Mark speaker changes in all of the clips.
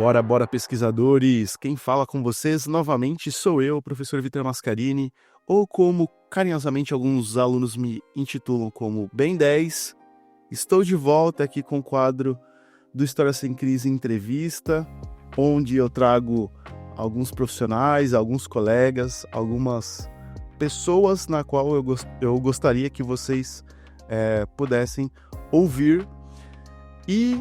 Speaker 1: Bora, pesquisadores! Quem fala com vocês novamente sou eu, professor Vitor Mascarini, ou como carinhosamente alguns alunos me intitulam como Ben 10. Estou de volta aqui com o quadro do História Sem Crise Entrevista, onde eu trago alguns profissionais, alguns colegas, algumas pessoas na qual eu gostaria que vocês pudessem ouvir. E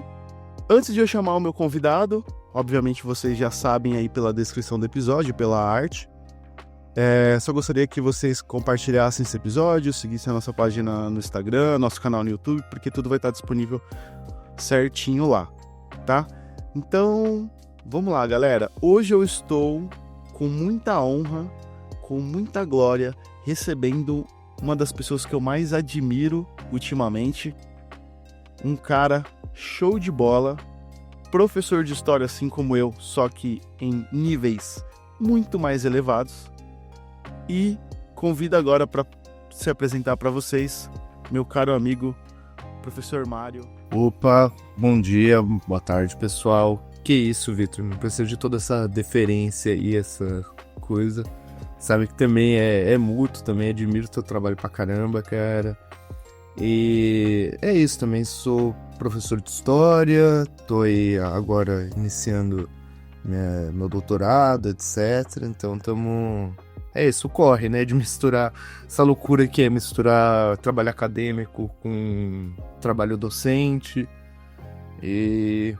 Speaker 1: antes de eu chamar o meu convidado, obviamente vocês já sabem aí pela descrição do episódio, pela arte, só gostaria que vocês compartilhassem esse episódio, seguissem a nossa página no Instagram, nosso canal no YouTube, porque tudo vai estar disponível certinho lá, tá? Então, vamos lá, galera. Hoje eu estou com muita honra, com muita glória, recebendo uma das pessoas que eu mais admiro ultimamente, um cara show de bola, professor de história assim como eu, só que em níveis muito mais elevados. E convido agora para se apresentar para vocês, meu caro amigo, professor Mário.
Speaker 2: Opa, bom dia, boa tarde, pessoal. Que isso, Vitor, não precisa de toda essa deferência e essa coisa. Sabe que também é mútuo, também admiro teu trabalho pra caramba, cara. E é isso, também sou professor de história, tô aí agora iniciando meu doutorado, etc. Então é isso, corre, né, de misturar essa loucura que é misturar trabalho acadêmico com trabalho docente. E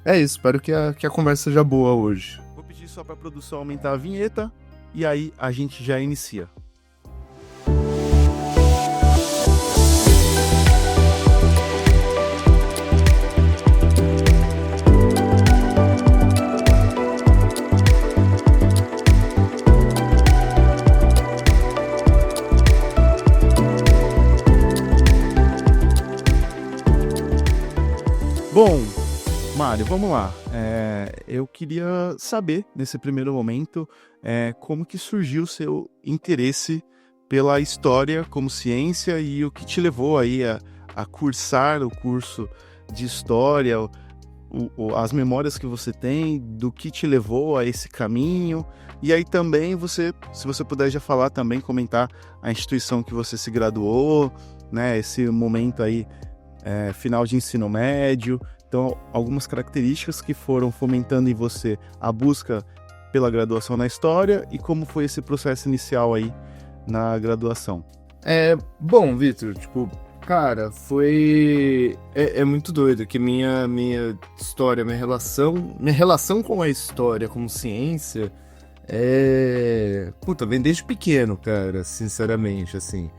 Speaker 2: é isso, espero que a conversa seja boa hoje.
Speaker 1: Vou pedir só para a produção aumentar a vinheta e aí a gente já inicia. Bom, Mário, vamos lá. Eu queria saber, nesse primeiro momento, como que surgiu o seu interesse pela história como ciência e o que te levou aí a cursar o curso de história, as memórias que você tem, do que te levou a esse caminho. E aí também se você puder já falar também, comentar a instituição que você se graduou, né, esse momento aí, final de ensino médio. Então, algumas características que foram fomentando em você a busca pela graduação na história e como foi esse processo inicial aí na graduação.
Speaker 2: Bom, Vitor, cara, foi... É muito doido que minha história, minha relação com a história como ciência vem desde pequeno, cara, sinceramente, assim.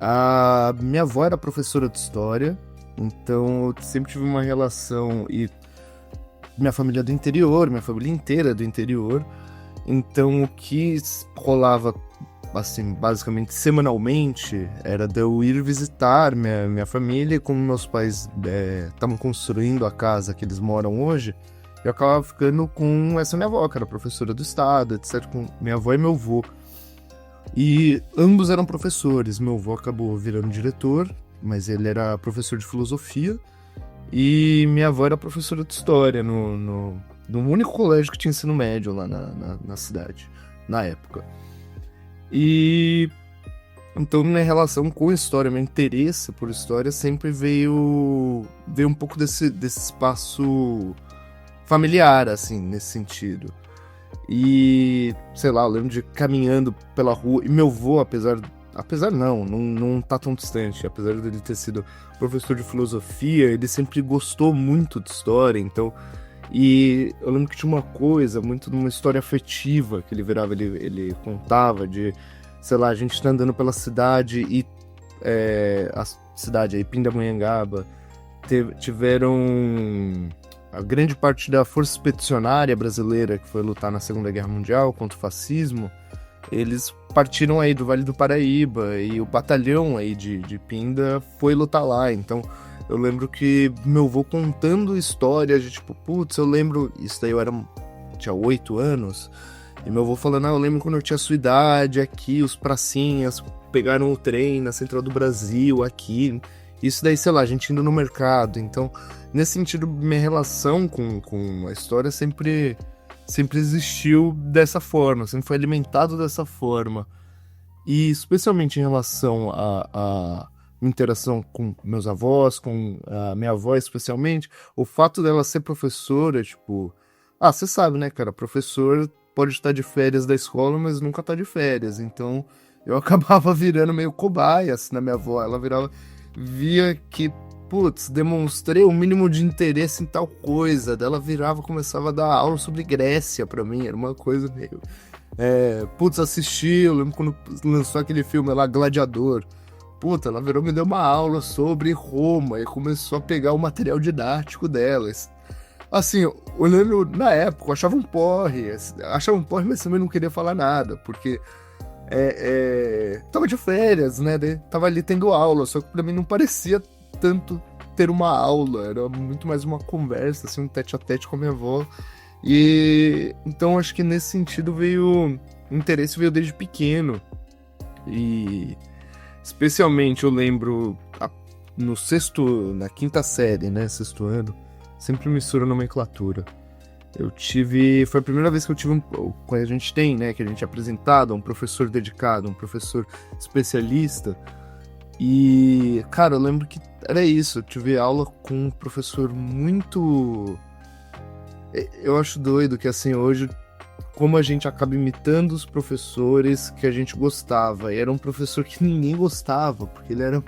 Speaker 2: A minha avó era professora de história, então eu sempre tive uma relação, e minha família é do interior, minha família inteira é do interior, então o que rolava, assim, basicamente semanalmente, era de eu ir visitar minha família, e como meus pais estavam construindo a casa que eles moram hoje, eu acabava ficando com essa minha avó, que era professora do estado, etc., com minha avó e meu avô. E ambos eram professores. Meu avô acabou virando diretor, mas ele era professor de filosofia, e minha avó era professora de história no único colégio que tinha ensino médio lá na cidade, na época. E então minha relação com história, meu interesse por história sempre veio um pouco desse espaço familiar, assim, nesse sentido. E, sei lá, eu lembro de caminhando pela rua, e meu avô, apesar não tá tão distante, apesar dele ter sido professor de filosofia, ele sempre gostou muito de história, então, e eu lembro que tinha uma coisa, muito de uma história afetiva que ele virava, ele contava de, sei lá, a gente tá andando pela cidade e a cidade aí, Pindamonhangaba, tiveram... A grande parte da força expedicionária brasileira que foi lutar na Segunda Guerra Mundial contra o fascismo, eles partiram aí do Vale do Paraíba, e o batalhão aí de Pinda foi lutar lá. Então eu lembro que meu avô contando histórias de eu lembro, isso daí tinha 8 anos, e meu avô falando, eu lembro quando eu tinha sua idade aqui, os pracinhas pegaram o trem na Central do Brasil aqui Isso daí, sei lá, a gente indo no mercado. Então, nesse sentido, minha relação com a história sempre existiu dessa forma, sempre foi alimentado dessa forma. E especialmente em relação à interação com meus avós, com a minha avó especialmente, o fato dela ser professora, tipo... Ah, você sabe, né, cara? Professor pode estar de férias da escola, mas nunca tá de férias. Então, eu acabava virando meio cobaia, assim, na minha avó. Ela via que, putz, demonstrei o mínimo de interesse em tal coisa. Daí ela virava, começava a dar aula sobre Grécia pra mim. Era uma coisa meio... putz, assisti, eu lembro quando lançou aquele filme lá, Gladiador. Puta, ela virou, me deu uma aula sobre Roma e começou a pegar o material didático delas. Assim, olhando na época, eu achava um porre, mas também não queria falar nada, porque tava de férias, né? Tava ali tendo aula, só que pra mim não parecia tanto ter uma aula, era muito mais uma conversa, assim, um tete-a-tete com a minha avó. E então acho que nesse sentido o interesse veio desde pequeno. E especialmente eu lembro na quinta série, né, sexto ano, sempre mistura nomenclatura. Foi a primeira vez que eu tive quando a gente tem, né, que a gente é apresentado a um professor dedicado, um professor especialista. E, cara, eu lembro que era isso, eu tive aula com um professor muito... Eu acho doido que, assim, hoje, como a gente acaba imitando os professores que a gente gostava. E era um professor que ninguém gostava, porque ele era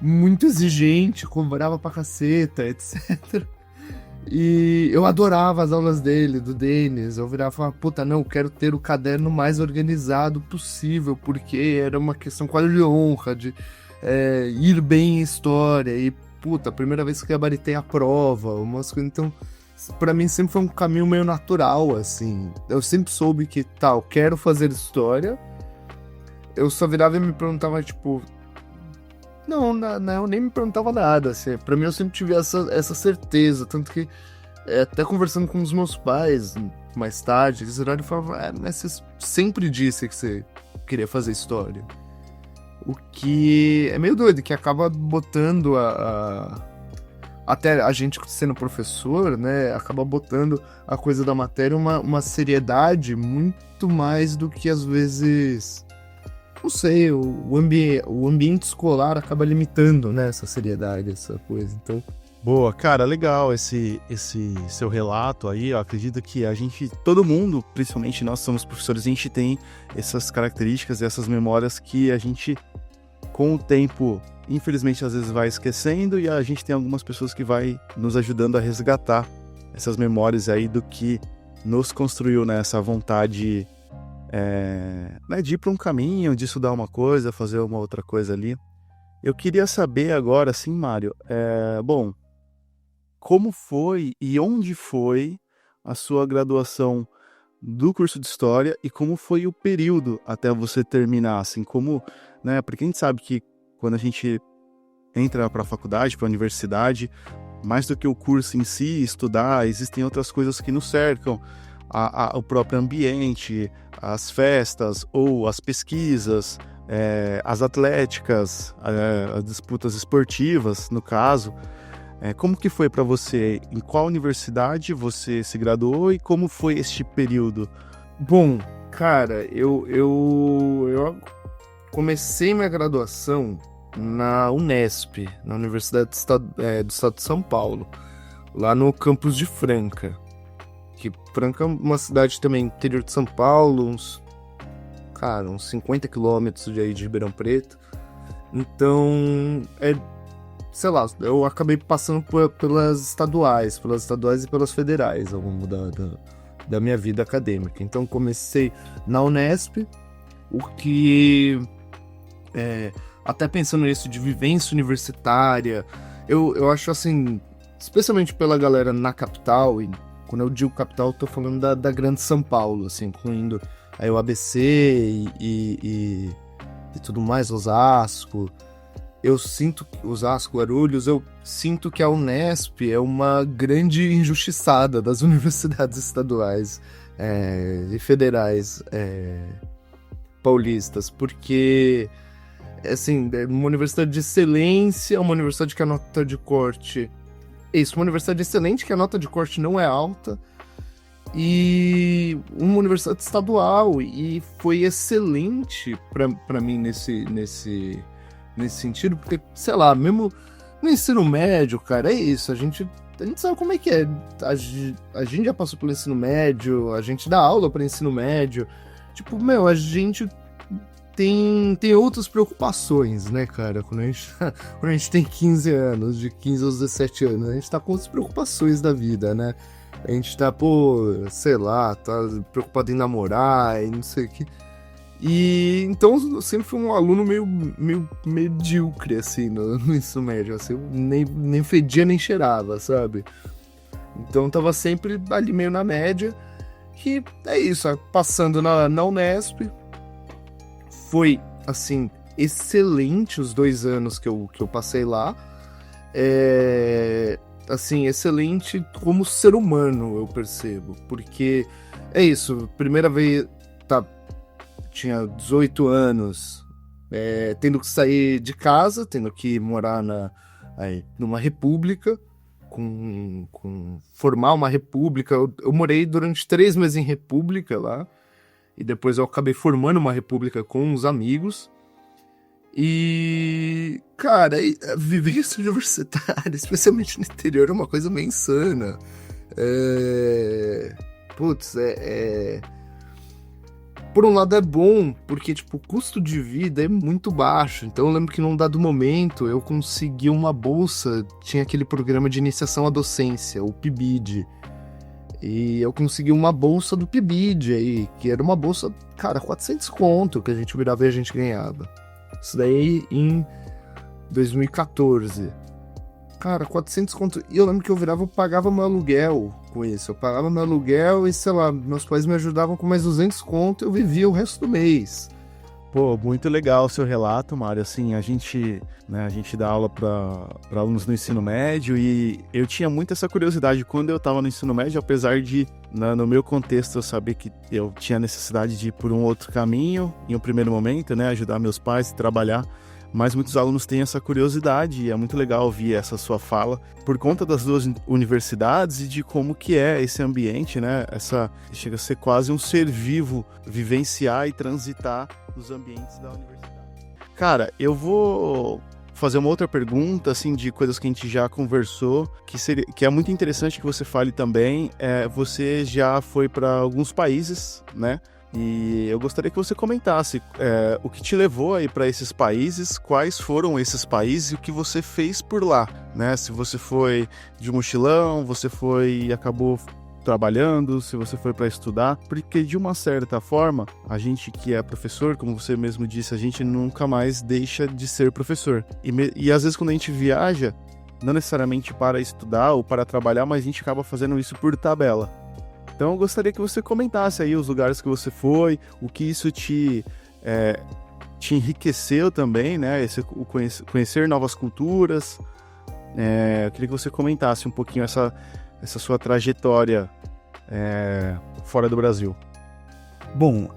Speaker 2: muito exigente, cobrava pra caceta, etc. E eu adorava as aulas dele, do Denis. Eu virava e falava, puta, não, eu quero ter o caderno mais organizado possível, porque era uma questão quase de honra, de ir bem em história. E, puta, a primeira vez que gabaritei a prova, umas coisas, então... Pra mim sempre foi um caminho meio natural, assim. Eu sempre soube que, eu quero fazer história. Eu só virava e me perguntava, tipo... Não, eu nem me perguntava nada, assim. Pra mim eu sempre tive essa certeza. Tanto que, até conversando com os meus pais mais tarde, eles viraram e falavam, mas você sempre disse que você queria fazer história. O que é meio doido, que acaba botando até a gente sendo professor, né, acaba botando a coisa da matéria uma seriedade muito mais do que às vezes, não sei, o ambiente escolar acaba limitando, né, essa seriedade, essa coisa, então...
Speaker 1: Boa, cara, legal esse seu relato aí. Eu acredito que todo mundo, principalmente nós somos professores, a gente tem essas características e essas memórias que a gente, com o tempo, infelizmente às vezes vai esquecendo, e a gente tem algumas pessoas que vai nos ajudando a resgatar essas memórias aí do que nos construiu, né, essa vontade né, de ir para um caminho, de estudar uma coisa, fazer uma outra coisa ali. Eu queria saber agora, assim, Mário, bom, como foi e onde foi a sua graduação do curso de História e como foi o período até você terminar, assim, como, né, porque a gente sabe que quando a gente entra para a faculdade, para a universidade, mais do que o curso em si, estudar, existem outras coisas que nos cercam, o próprio ambiente, as festas ou as pesquisas, as atléticas, as disputas esportivas, no caso. Como que foi para você? Em qual universidade você se graduou e como foi este período?
Speaker 2: Bom, cara, eu comecei minha graduação na Unesp, na Universidade do Estado de São Paulo, lá no campus de Franca. Que Franca é uma cidade também interior de São Paulo, uns 50 quilômetros de Ribeirão Preto. Então, sei lá, eu acabei passando pelas estaduais e pelas federais ao longo da minha vida acadêmica. Então, comecei na Unesp, o que, até pensando nisso de vivência universitária, eu acho assim, especialmente pela galera na capital, e quando eu digo capital, eu tô falando da grande São Paulo, assim, incluindo aí o ABC e tudo mais, Osasco. Eu sinto que Osasco, Guarulhos, eu sinto que a Unesp é uma grande injustiçada das universidades estaduais e federais paulistas, porque assim, é uma universidade de excelência, uma universidade que a nota de corte... Isso, uma universidade excelente, que a nota de corte não é alta, e uma universidade estadual, e foi excelente pra mim nesse sentido, porque, sei lá, mesmo no ensino médio, cara, é isso, a gente sabe como é que é, a gente já passou pelo ensino médio, a gente dá aula para ensino médio, tipo, meu, a gente tem outras preocupações, né, cara, quando a gente tem 15 anos, de 15 aos 17 anos, a gente tá com outras preocupações da vida, né, a gente tá, sei lá, tá preocupado em namorar e não sei o que. E então eu sempre fui um aluno meio medíocre, assim, no ensino médio. Assim, eu nem fedia nem cheirava, sabe? Então tava sempre ali meio na média. E é isso, passando na Unesp. Foi, assim, excelente os 2 anos que eu passei lá. Assim, excelente como ser humano, eu percebo. Porque é isso, primeira vez, tá, tinha 18 anos, tendo que sair de casa, tendo que morar numa república, formar uma república. Eu morei durante 3 meses em república lá, e depois eu acabei formando uma república com uns amigos. E, cara, a vivência universitária, especialmente no interior, é uma coisa meio insana. Putz, por um lado é bom, porque, tipo, o custo de vida é muito baixo. Então eu lembro que num dado momento eu consegui uma bolsa, tinha aquele programa de iniciação à docência, o PIBID. E eu consegui uma bolsa do PIBID aí, que era uma bolsa, cara, 400 conto que a gente virava e a gente ganhava. Isso daí em 2014. Cara, 400 conto. E eu lembro que eu pagava meu aluguel com isso. Eu pagava meu aluguel e, sei lá, meus pais me ajudavam com mais 200 conto, eu vivia o resto do mês.
Speaker 1: Pô, muito legal o seu relato, Mário. Assim, a gente dá aula para alunos no ensino médio e eu tinha muito essa curiosidade quando eu estava no ensino médio, apesar de, no meu contexto, eu saber que eu tinha necessidade de ir por um outro caminho em um primeiro momento, né, ajudar meus pais a trabalhar. Mas muitos alunos têm essa curiosidade e é muito legal ouvir essa sua fala por conta das 2 universidades e de como que é esse ambiente, né? Chega a ser quase um ser vivo, vivenciar e transitar nos ambientes da universidade. Cara, eu vou fazer uma outra pergunta, assim, de coisas que a gente já conversou, que é muito interessante que você fale também. Você já foi para alguns países, né? E eu gostaria que você comentasse o que te levou aí para esses países, quais foram esses países e o que você fez por lá, né? Se você foi de mochilão, você foi e acabou trabalhando, se você foi para estudar, porque de uma certa forma, a gente que é professor, como você mesmo disse, a gente nunca mais deixa de ser professor. E às vezes quando a gente viaja, não necessariamente para estudar ou para trabalhar, mas a gente acaba fazendo isso por tabela. Então eu gostaria que você comentasse aí os lugares que você foi, o que isso te enriqueceu também, né? Conhecer novas culturas. Eu queria que você comentasse um pouquinho essa sua trajetória fora do Brasil.
Speaker 3: Bom,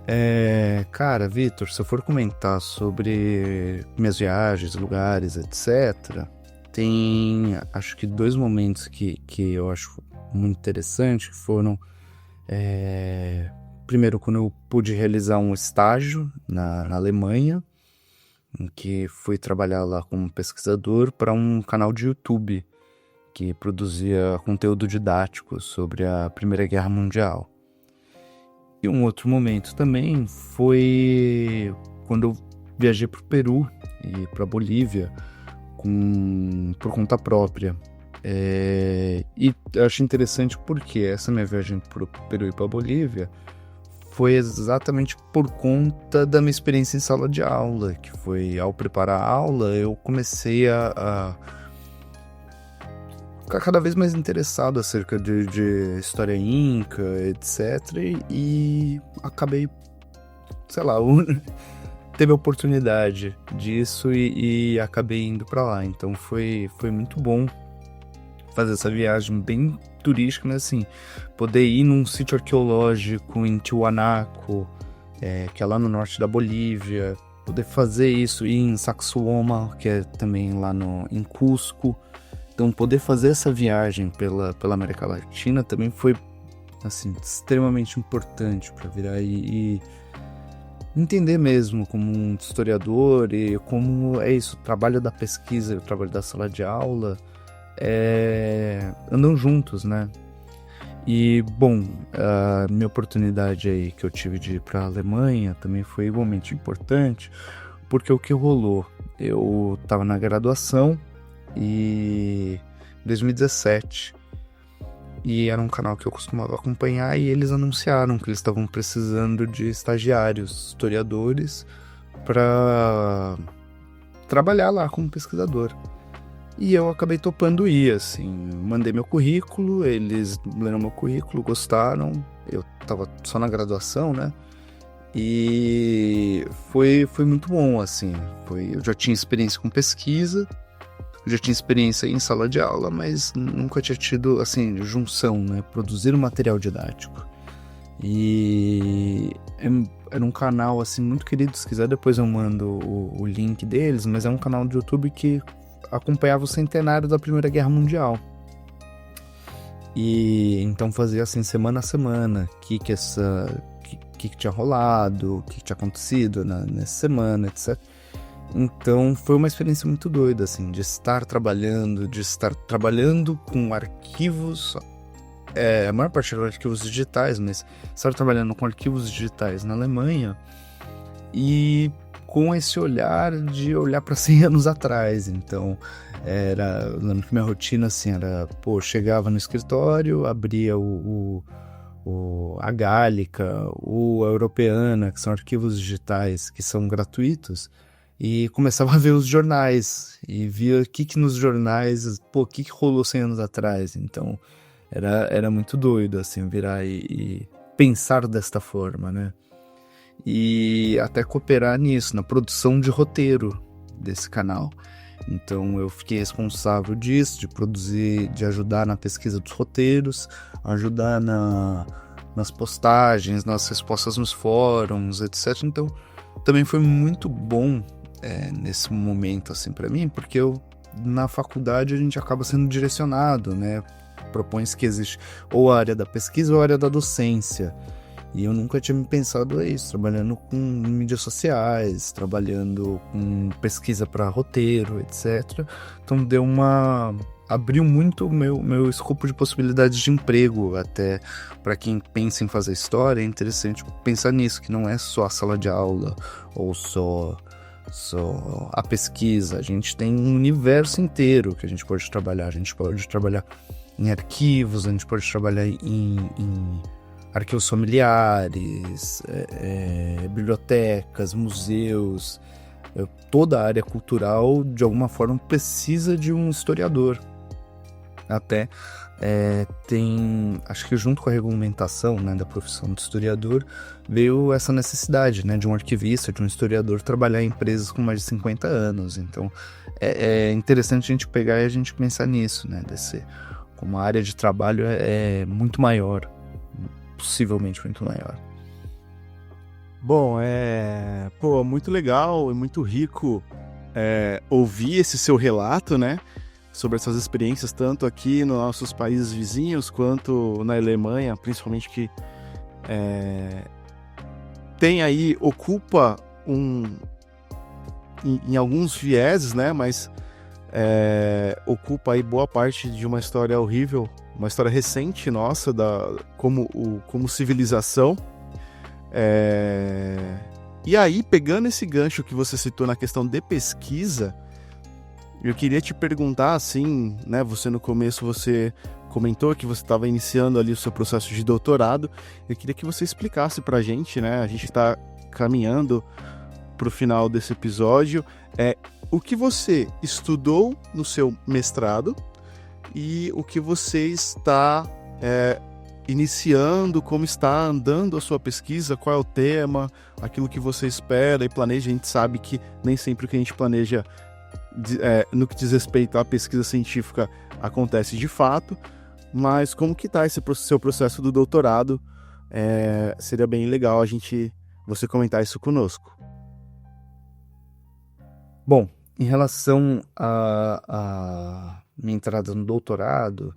Speaker 3: cara, Vitor, se eu for comentar sobre minhas viagens, lugares, etc., tem, acho que 2 momentos que eu acho muito interessante, que foram... Primeiro, quando eu pude realizar um estágio na Alemanha, em que fui trabalhar lá como pesquisador para um canal de YouTube que produzia conteúdo didático sobre a Primeira Guerra Mundial. E um outro momento também foi quando eu viajei para o Peru e para a Bolívia por conta própria. E eu acho interessante porque essa minha viagem para o Peru e para a Bolívia foi exatamente por conta da minha experiência em sala de aula, que foi, ao preparar a aula, eu comecei a ficar cada vez mais interessado acerca de história inca, etc. E acabei, sei lá, teve a oportunidade disso e acabei indo para lá. Então foi muito bom fazer essa viagem bem turística, mas assim, poder ir num sítio arqueológico em Tiwanaku, que é lá no norte da Bolívia, poder fazer isso em Sacsayhuaman, que é também lá em Cusco. Então, poder fazer essa viagem pela América Latina também foi, assim, extremamente importante para virar e entender mesmo como um historiador e como é isso, o trabalho da pesquisa e o trabalho da sala de aula andam juntos, né? E, bom, a minha oportunidade aí que eu tive de ir para a Alemanha também foi igualmente importante, porque o que rolou? Eu estava na graduação em 2017, e era um canal que eu costumava acompanhar, e eles anunciaram que eles estavam precisando de estagiários, historiadores, para trabalhar lá como pesquisador. E eu acabei topando ir, assim, mandei meu currículo, eles leram meu currículo, gostaram, eu tava só na graduação, né? E foi muito bom, assim, eu já tinha experiência com pesquisa, eu já tinha experiência em sala de aula, mas nunca tinha tido, assim, junção, né? Produzir um material didático. E era um canal, assim, muito querido, se quiser depois eu mando o link deles, mas é um canal de YouTube que acompanhava o centenário da Primeira Guerra Mundial. E então fazia assim semana a semana que tinha rolado, o que tinha acontecido nessa semana, etc. Então foi uma experiência muito doida, assim, de estar trabalhando com arquivos, a maior parte eram arquivos digitais, mas estar trabalhando com arquivos digitais na Alemanha e com esse olhar de olhar para 100 anos atrás. Então, eu lembro que minha rotina, assim, era, chegava no escritório, abria a Gálica, a Europeana, que são arquivos digitais que são gratuitos, e começava a ver os jornais, e via o que nos jornais, o que rolou 100 anos atrás. Então, era muito doido, assim, virar e pensar desta forma, né? E até cooperar nisso, na produção de roteiro desse canal. Então eu fiquei responsável disso, de produzir, de ajudar na pesquisa dos roteiros, ajudar nas postagens, nas respostas nos fóruns, etc. Então também foi muito bom nesse momento, assim, para mim, porque na faculdade a gente acaba sendo direcionado, né? Propõe-se que existe ou a área da pesquisa ou a área da docência. E eu nunca tinha me pensado isso, trabalhando com mídias sociais, trabalhando com pesquisa para roteiro, etc. Então abriu muito o meu escopo de possibilidades de emprego, até para quem pensa em fazer história. É interessante pensar nisso, que não é só a sala de aula ou só a pesquisa. A gente tem um universo inteiro que a gente pode trabalhar. A gente pode trabalhar em arquivos, a gente pode trabalhar em arquivos familiares, bibliotecas, museus. Toda a área cultural, de alguma forma, precisa de um historiador. Até acho que junto com a regulamentação, né, da profissão de historiador, veio essa necessidade, né, de um arquivista, de um historiador trabalhar em empresas com mais de 50 anos. Então é interessante a gente pegar e a gente pensar nisso, né, como a área de trabalho é muito maior, possivelmente muito maior.
Speaker 1: Bom, muito legal e muito rico ouvir esse seu relato, né, sobre essas experiências, tanto aqui nos nossos países vizinhos, quanto na Alemanha, principalmente, que ocupa em alguns vieses, né, mas ocupa aí boa parte de uma história horrível, uma história recente nossa, como civilização. E aí, pegando esse gancho que você citou na questão de pesquisa, eu queria te perguntar, assim, né, no começo você comentou que você estava iniciando ali o seu processo de doutorado. Eu queria que você explicasse pra gente, né, a gente está caminhando pro final desse episódio, o que você estudou no seu mestrado e o que você está iniciando, como está andando a sua pesquisa, qual é o tema, aquilo que você espera e planeja. A gente sabe que nem sempre o que a gente planeja no que diz respeito à pesquisa científica acontece de fato, mas como que está esse seu processo do doutorado? Seria bem legal você comentar isso conosco.
Speaker 3: Bom, em relação à minha entrada no doutorado,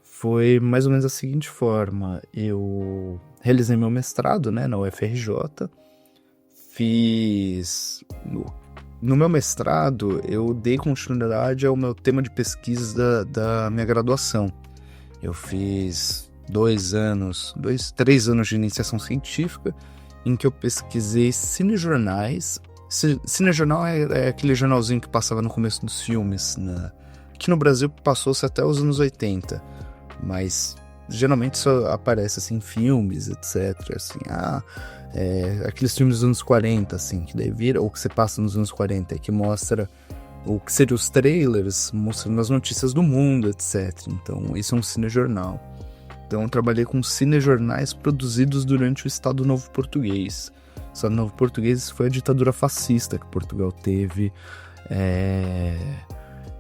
Speaker 3: foi mais ou menos da seguinte forma. Eu realizei meu mestrado, né, na UFRJ. No meu mestrado, eu dei continuidade ao meu tema de pesquisa da minha graduação. Eu fiz 3 anos de iniciação científica, em que eu pesquisei cinejornais. Cinejornal é aquele jornalzinho que passava no começo dos filmes, né? Aqui no Brasil passou-se até os anos 80, mas geralmente só aparece assim em filmes, etc. Assim, aqueles filmes dos anos 40, assim, que daí vira, ou que você passa nos anos 40, que mostra o que seriam os trailers, mostrando as notícias do mundo, etc. Então, isso é um cinejornal. Então, eu trabalhei com cinejornais produzidos durante o Estado Novo Português. O Estado Novo Português foi a ditadura fascista que Portugal teve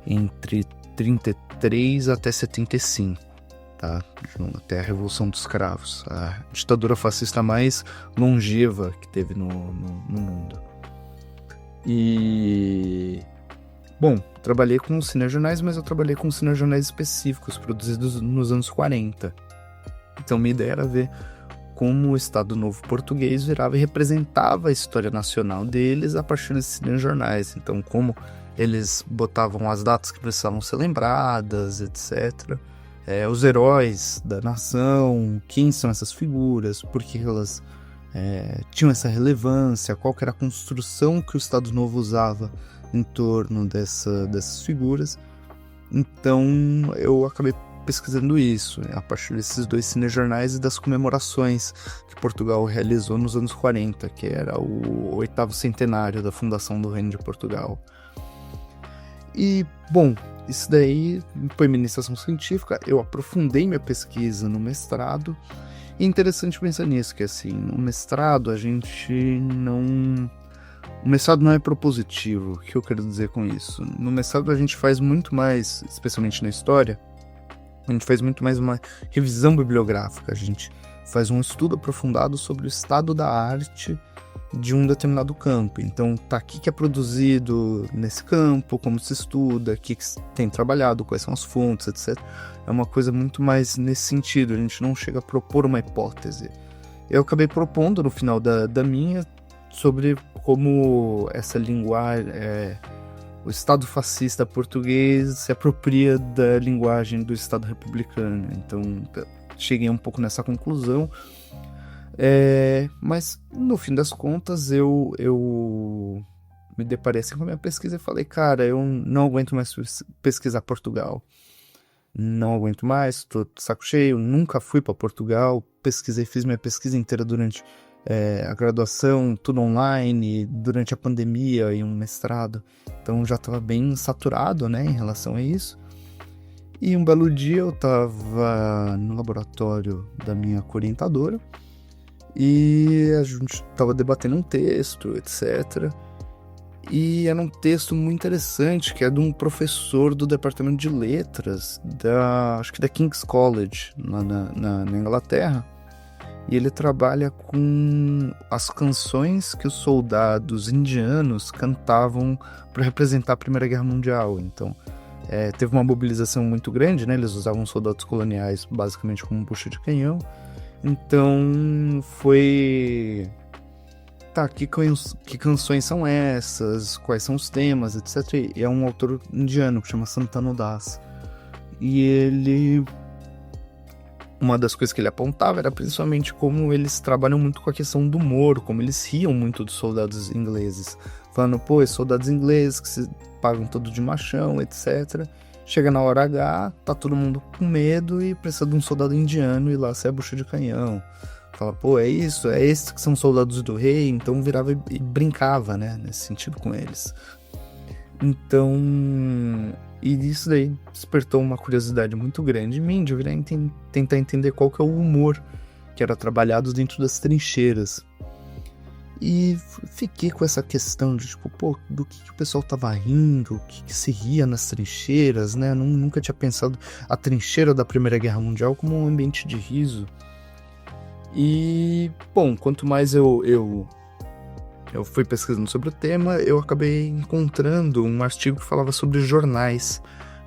Speaker 3: entre 33 até 75, tá? Até a Revolução dos Cravos. A ditadura fascista mais longeva que teve no mundo. E... Bom, trabalhei com cinejornais, mas eu trabalhei com cinejornais específicos, produzidos nos anos 40. Então, minha ideia era ver como o Estado Novo Português virava e representava a história nacional deles a partir desses cinejornais. Então, como eles botavam as datas que precisavam ser lembradas, etc. Os heróis da nação, quem são essas figuras, por que elas tinham essa relevância, qual que era a construção que o Estado Novo usava em torno dessas figuras. Então, eu acabei pesquisando isso, a partir desses 2 cinejornais e das comemorações que Portugal realizou nos anos 40, que era o 8º centenário da fundação do Reino de Portugal. E, bom, isso daí foi minha iniciação científica, eu aprofundei minha pesquisa no mestrado, e é interessante pensar nisso, que assim, no mestrado o mestrado não é propositivo. O que eu quero dizer com isso? No mestrado a gente faz muito mais, especialmente na história, a gente faz muito mais uma revisão bibliográfica, a gente faz um estudo aprofundado sobre o estado da arte de um determinado campo. Então, aqui que é produzido nesse campo, como se estuda, o que tem trabalhado, quais são as fontes, etc. É uma coisa muito mais nesse sentido, a gente não chega a propor uma hipótese. Eu acabei propondo no final da minha sobre como essa linguagem, o Estado fascista português se apropria da linguagem do Estado republicano. Então, cheguei um pouco nessa conclusão. Mas, no fim das contas, eu me deparei assim com a minha pesquisa e falei, cara, eu não aguento mais pesquisar Portugal. Não aguento mais, tô de saco cheio, nunca fui para Portugal, fiz minha pesquisa inteira durante a graduação, tudo online, durante a pandemia e um mestrado. Então já estava bem saturado, né, em relação a isso. E um belo dia eu estava no laboratório da minha orientadora e a gente estava debatendo um texto, etc. E era um texto muito interessante, que é de um professor do departamento de letras, acho que da King's College, lá na Inglaterra. E ele trabalha com as canções que os soldados indianos cantavam para representar a Primeira Guerra Mundial. Então, teve uma mobilização muito grande, né? Eles usavam soldados coloniais basicamente como bucha de canhão. Então, foi... que canções são essas? Quais são os temas, etc. E é um autor indiano que chama Santanu Das. E ele... Uma das coisas que ele apontava era principalmente como eles trabalham muito com a questão do humor, como eles riam muito dos soldados ingleses. Falando, pô, esses soldados ingleses que se pagam todo de machão, etc. Chega na hora H, tá todo mundo com medo e precisa de um soldado indiano e lá sai a bucha de canhão. Fala, pô, é isso, é esses que são soldados do rei, então virava e brincava, né, nesse sentido com eles. Então, e isso daí despertou uma curiosidade muito grande em mim, de eu tentar entender qual que é o humor que era trabalhado dentro das trincheiras. E fiquei com essa questão de, tipo, pô, do que o pessoal tava rindo, o que se ria nas trincheiras, né? Eu nunca tinha pensado a trincheira da Primeira Guerra Mundial como um ambiente de riso. E, bom, quanto mais eu eu fui pesquisando sobre o tema, eu acabei encontrando um artigo que falava sobre jornais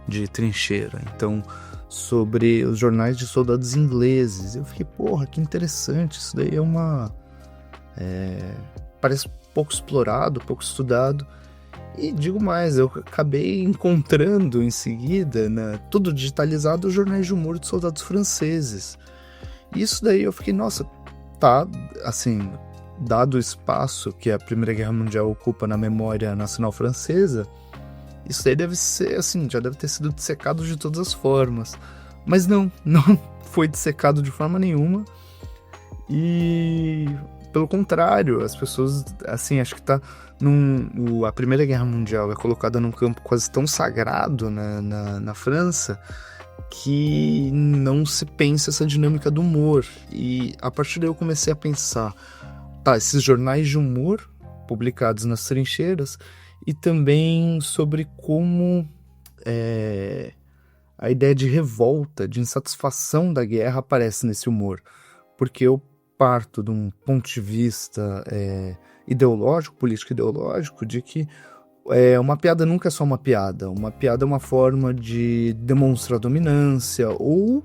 Speaker 3: de trincheira. Então, sobre os jornais de soldados ingleses. Eu fiquei, porra, que interessante, isso daí parece pouco explorado, pouco estudado. E digo mais, eu acabei encontrando em seguida, né, tudo digitalizado, os jornais de humor de soldados franceses. E isso daí eu fiquei, nossa, tá, assim, dado o espaço que a Primeira Guerra Mundial ocupa na memória nacional francesa, isso daí deve ser, assim, já deve ter sido dissecado de todas as formas. Mas não foi dissecado de forma nenhuma. E, pelo contrário, as pessoas, assim, acho que a Primeira Guerra Mundial é colocada num campo quase tão sagrado na França que não se pensa essa dinâmica do humor. E a partir daí eu comecei a pensar, tá, esses jornais de humor publicados nas trincheiras e também sobre como a ideia de revolta, de insatisfação da guerra aparece nesse humor. Porque eu parto de um ponto de vista ideológico, político-ideológico, de que uma piada nunca é só uma piada é uma forma de demonstrar dominância, ou,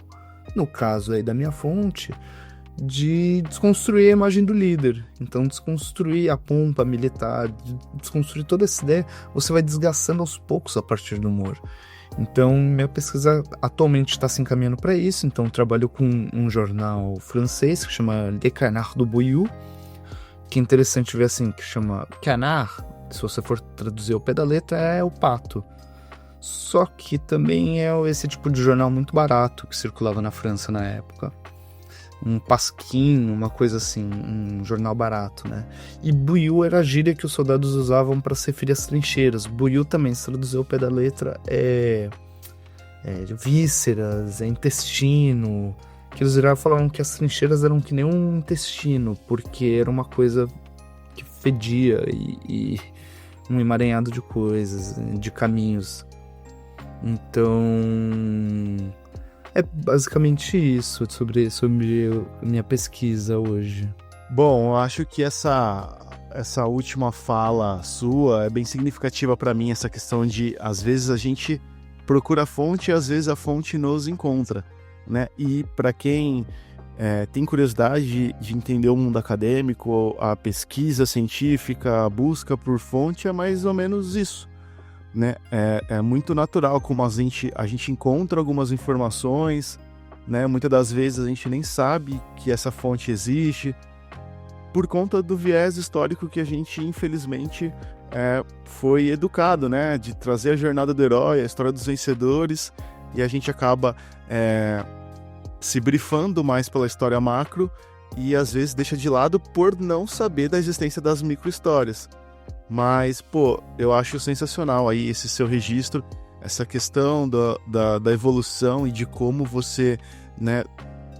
Speaker 3: no caso aí da minha fonte, de desconstruir a imagem do líder. Então, desconstruir a pompa militar, desconstruir toda essa ideia, você vai desgastando aos poucos a partir do humor. Então, minha pesquisa atualmente está se encaminhando para isso. Então, eu trabalho com um jornal francês que chama Le Canard du Boyou, que é interessante ver assim, que chama Canard, se você for traduzir ao pé da letra, é o pato. Só que também é esse tipo de jornal muito barato que circulava na França na época. Um pasquim, uma coisa assim, um jornal barato, né? E bouilloux era a gíria que os soldados usavam para se referir às trincheiras. Bouilloux também, se traduzir ao pé da letra, é vísceras, é intestino. Que eles falavam que as trincheiras eram que nem um intestino, porque era uma coisa que fedia e um emaranhado de coisas, de caminhos. Então, é basicamente isso sobre minha pesquisa hoje.
Speaker 1: Bom, eu acho que essa última fala sua é bem significativa para mim, essa questão de, às vezes, a gente procura a fonte e às vezes a fonte nos encontra, né? E para quem tem curiosidade de entender o mundo acadêmico, a pesquisa científica, a busca por fonte é mais ou menos isso, né? É muito natural como a gente encontra algumas informações, né? Muitas das vezes a gente nem sabe que essa fonte existe, por conta do viés histórico que a gente, infelizmente, foi educado, né? De trazer a jornada do herói, a história dos vencedores, e a gente acaba se brifando mais pela história macro e às vezes deixa de lado por não saber da existência das micro-histórias. Mas, pô, eu acho sensacional aí esse seu registro, essa questão da evolução e de como você, né,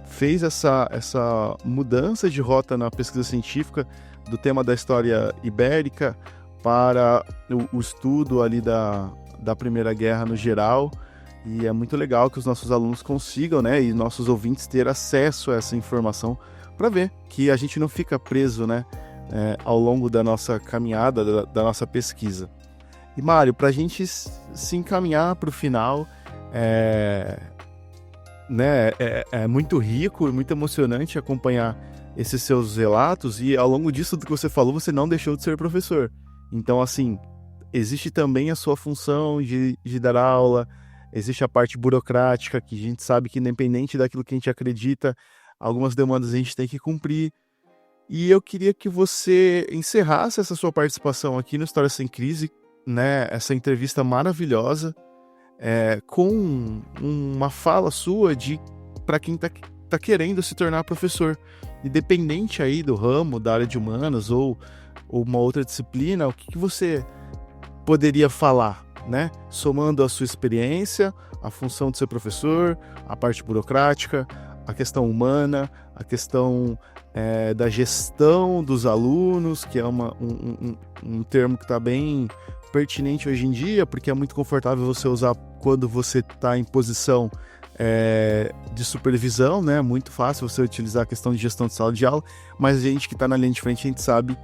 Speaker 1: fez essa mudança de rota na pesquisa científica do tema da história ibérica para o estudo ali da Primeira Guerra no geral. E é muito legal que os nossos alunos consigam, né, e nossos ouvintes ter acesso a essa informação para ver que a gente não fica preso, né, ao longo da nossa caminhada, da nossa pesquisa. E, Mário, para a gente se encaminhar para o final, né, é muito rico e muito emocionante acompanhar esses seus relatos, e ao longo disso do que você falou, você não deixou de ser professor. Então, assim, existe também a sua função de dar aula, existe a parte burocrática, que a gente sabe que independente daquilo que a gente acredita, algumas demandas a gente tem que cumprir. E eu queria que você encerrasse essa sua participação aqui no História Sem Crise, né, essa entrevista maravilhosa, com uma fala sua para quem tá querendo se tornar professor. Independente aí do ramo, da área de humanas ou uma outra disciplina, o que você poderia falar, né? Somando a sua experiência, a função de ser professor, a parte burocrática, a questão humana, a questão da gestão dos alunos, que é um termo que está bem pertinente hoje em dia, porque é muito confortável você usar quando você está em posição de supervisão, né? Muito fácil você utilizar a questão de gestão de sala de aula, mas a gente que está na linha de frente, a gente sabe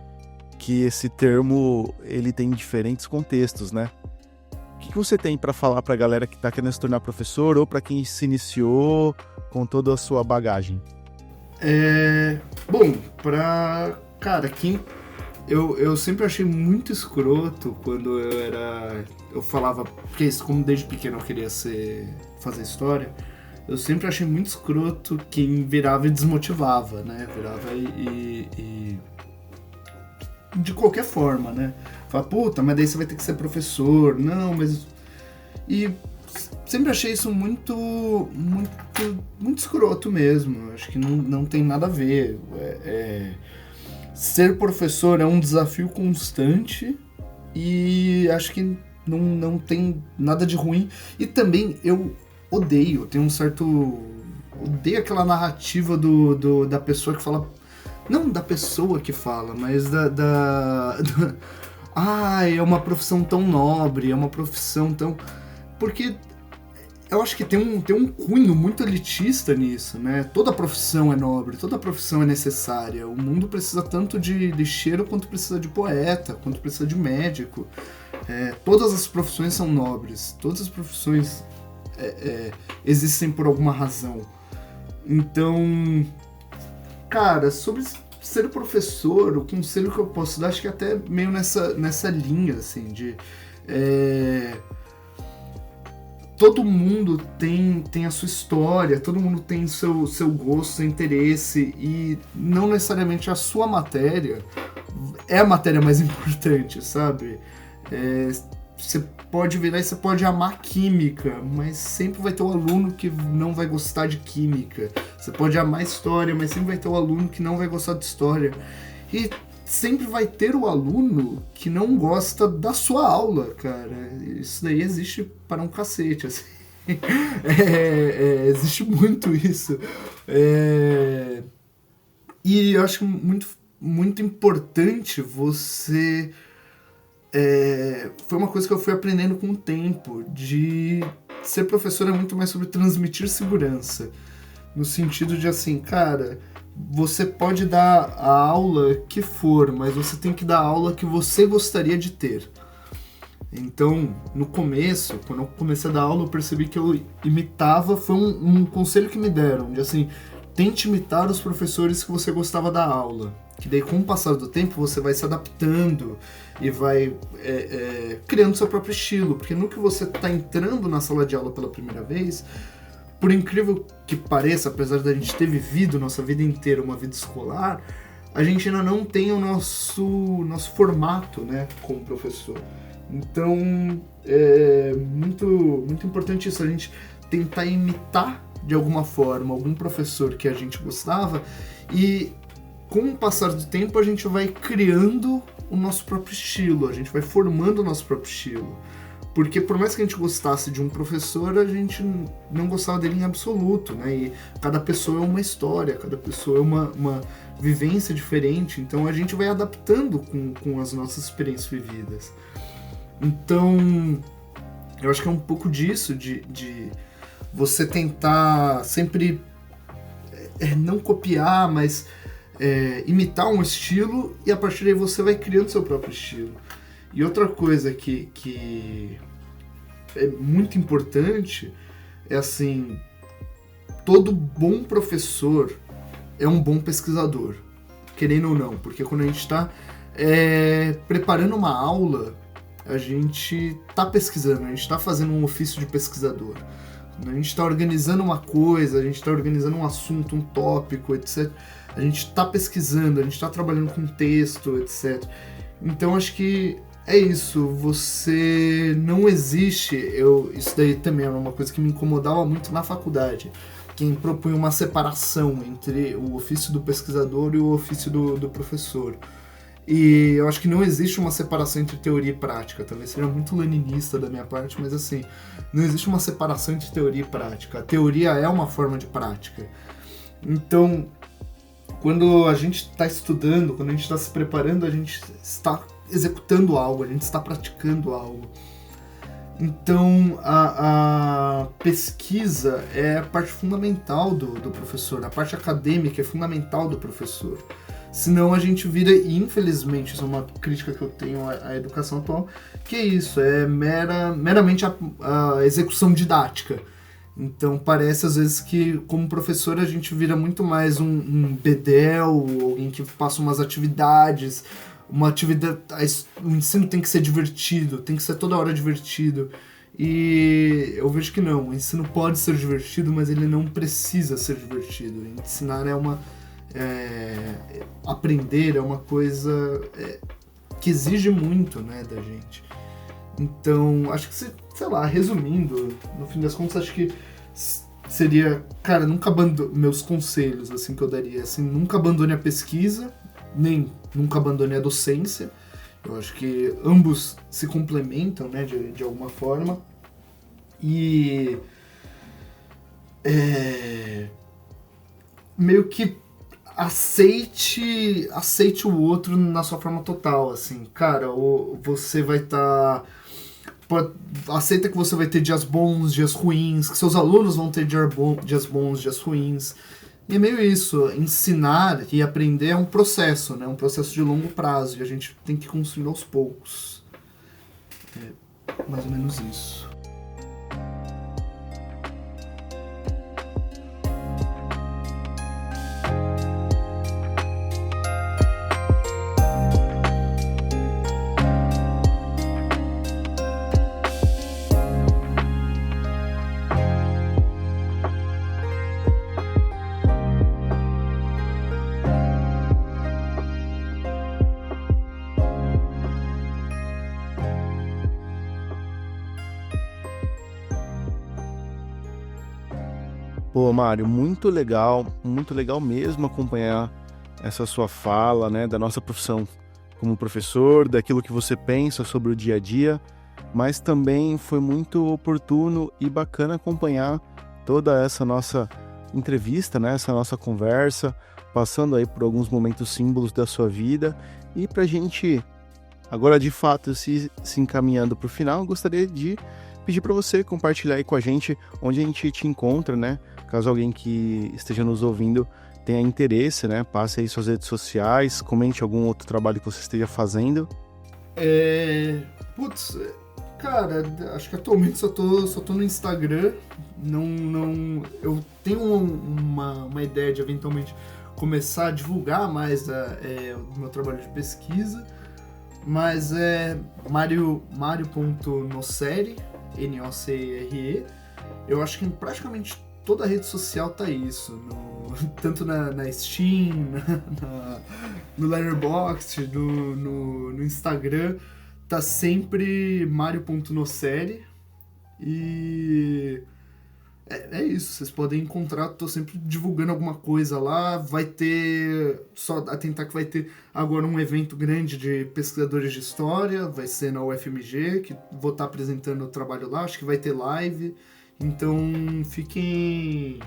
Speaker 1: que esse termo ele tem diferentes contextos, né? O que você tem para falar para a galera que está querendo se tornar professor ou para quem se iniciou com toda a sua bagagem?
Speaker 2: Bom, cara, eu sempre achei muito escroto quando eu falava, porque como desde pequeno eu queria fazer história, eu sempre achei muito escroto quem virava e desmotivava, né? Virava e de qualquer forma, né? Fala, puta, mas daí você vai ter que ser professor. Não, mas... E sempre achei isso muito escroto mesmo. Acho que não tem nada a ver. Ser professor é um desafio constante e acho que não tem nada de ruim. E também eu tenho um certo... Odeio aquela narrativa da pessoa que fala... Não da pessoa que fala, mas é uma profissão tão nobre, é uma profissão tão... Porque eu acho que tem um cunho muito elitista nisso, né? Toda profissão é nobre, toda profissão é necessária. O mundo precisa tanto de lixeiro quanto precisa de poeta, quanto precisa de médico. Todas as profissões são nobres, todas as profissões existem por alguma razão. Então... Cara, sobre ser professor, o conselho que eu posso dar, acho que é até meio nessa linha, assim, de... Todo mundo tem a sua história, todo mundo tem seu gosto, seu interesse, e não necessariamente a sua matéria é a matéria mais importante, sabe? Você pode virar e você pode amar química, mas sempre vai ter um aluno que não vai gostar de química. Você pode amar história, mas sempre vai ter um aluno que não vai gostar de história. E sempre vai ter o aluno que não gosta da sua aula, cara. Isso daí existe para um cacete, assim. Existe muito isso. E eu acho muito, muito importante você... foi uma coisa que eu fui aprendendo com o tempo, de ser professor é muito mais sobre transmitir segurança, no sentido de assim, cara, você pode dar a aula que for, mas você tem que dar a aula que você gostaria de ter. Então, no começo, quando eu comecei a dar aula, eu percebi que eu imitava, foi um conselho que me deram, de assim, tente imitar os professores que você gostava da aula, que daí com o passar do tempo você vai se adaptando e vai criando seu próprio estilo, porque no que você está entrando na sala de aula pela primeira vez, por incrível que pareça, apesar da gente ter vivido nossa vida inteira uma vida escolar, a gente ainda não tem o nosso formato, né, como professor. Então é muito, muito importante isso, a gente tentar imitar de alguma forma algum professor que a gente gostava, e com o passar do tempo a gente vai criando o nosso próprio estilo, a gente vai formando o nosso próprio estilo. Porque por mais que a gente gostasse de um professor, a gente não gostava dele em absoluto, né? E cada pessoa é uma história, cada pessoa é uma vivência diferente, então a gente vai adaptando com as nossas experiências vividas. Então, eu acho que é um pouco disso, de você tentar sempre não copiar, mas imitar um estilo, e a partir daí você vai criando seu próprio estilo. E outra coisa que é muito importante é assim, todo bom professor é um bom pesquisador, querendo ou não, porque quando a gente está preparando uma aula, a gente está pesquisando, a gente está fazendo um ofício de pesquisador. Quando a gente está organizando uma coisa, a gente está organizando um assunto, um tópico, etc., a gente está pesquisando, a gente está trabalhando com texto, etc. Então acho que é isso, você não existe, isso daí também era uma coisa que me incomodava muito na faculdade, quem propunha uma separação entre o ofício do pesquisador e o ofício do professor. E eu acho que não existe uma separação entre teoria e prática, talvez seja muito leninista da minha parte, mas assim, não existe uma separação entre teoria e prática, a teoria é uma forma de prática. Então, quando a gente está estudando, quando a gente está se preparando, a gente está executando algo, a gente está praticando algo. Então a pesquisa é a parte fundamental do professor, a parte acadêmica é fundamental do professor. Senão a gente vira, e infelizmente, isso é uma crítica que eu tenho à educação atual, que é isso, é meramente a execução didática. Então parece às vezes que como professor a gente vira muito mais um bedel, alguém que passa umas atividades, o ensino tem que ser divertido, tem que ser toda hora divertido. E eu vejo que não, o ensino pode ser divertido, mas ele não precisa ser divertido. Ensinar aprender é uma coisa que exige muito, né, da gente. Então, acho que, sei lá, resumindo, no fim das contas, acho que seria, cara, meus conselhos, assim, que eu daria, assim, nunca abandone a pesquisa, nem nunca abandone a docência. Eu acho que ambos se complementam, né, de alguma forma. E meio que aceite o outro na sua forma total, assim, cara, ou você vai estar... aceita que você vai ter dias bons, dias ruins, que seus alunos vão ter dias bons, dias ruins. E é meio isso, ensinar e aprender é um processo, né? Um processo de longo prazo, e a gente tem que construir aos poucos. É mais ou menos isso.
Speaker 1: Pô, Mário, muito legal mesmo acompanhar essa sua fala, né, da nossa profissão como professor, daquilo que você pensa sobre o dia a dia, mas também foi muito oportuno e bacana acompanhar toda essa nossa entrevista, né, essa nossa conversa, passando aí por alguns momentos símbolos da sua vida, e pra gente, agora de fato, se encaminhando pro final, gostaria de pedir para você compartilhar aí com a gente onde a gente te encontra, né? Caso alguém que esteja nos ouvindo tenha interesse, né? Passe aí suas redes sociais, comente algum outro trabalho que você esteja fazendo.
Speaker 2: Cara, acho que atualmente só tô no Instagram. Eu tenho uma ideia de eventualmente começar a divulgar mais o meu trabalho de pesquisa, mas é mario.nocere, Nocre. Eu acho que em praticamente toda a rede social tá isso, tanto na Steam, no Letterboxd, no Instagram, tá sempre mario.nocere. E é isso, vocês podem encontrar, tô sempre divulgando alguma coisa lá. Vai ter, só atentar que vai ter agora um evento grande de pesquisadores de história, vai ser na UFMG, que vou estar apresentando o trabalho lá, acho que vai ter live. Então fiquem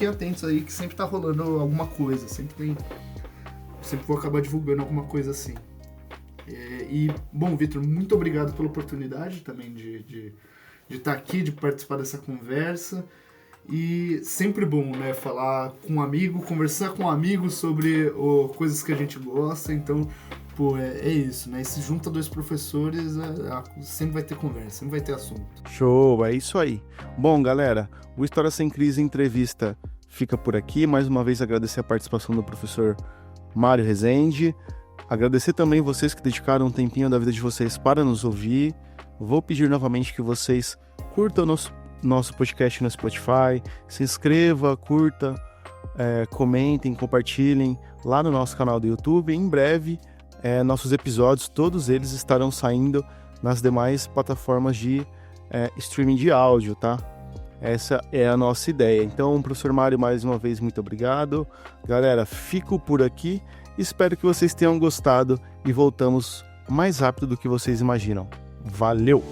Speaker 2: atentos aí que sempre tá rolando alguma coisa, sempre vou acabar divulgando alguma coisa assim. Bom, Vitor, muito obrigado pela oportunidade também de estar aqui, de participar dessa conversa. E sempre bom, né, falar com um amigo, conversar com um amigo sobre coisas que a gente gosta. Então, pô, é isso, né? E se junta dois professores, sempre vai ter conversa, sempre vai ter assunto.
Speaker 1: Show, é isso aí. Bom, galera, o História Sem Crise entrevista fica por aqui. Mais uma vez agradecer a participação do professor Mário Rezende. Agradecer também vocês que dedicaram um tempinho da vida de vocês para nos ouvir. Vou pedir novamente que vocês curtam o nosso podcast no Spotify, se inscreva, curta, comentem, compartilhem lá no nosso canal do YouTube. Em breve, nossos episódios, todos eles estarão saindo nas demais plataformas de streaming de áudio, tá? Essa é a nossa ideia. Então, professor Mário, mais uma vez, muito obrigado. Galera, fico por aqui. Espero que vocês tenham gostado e voltamos mais rápido do que vocês imaginam. Valeu!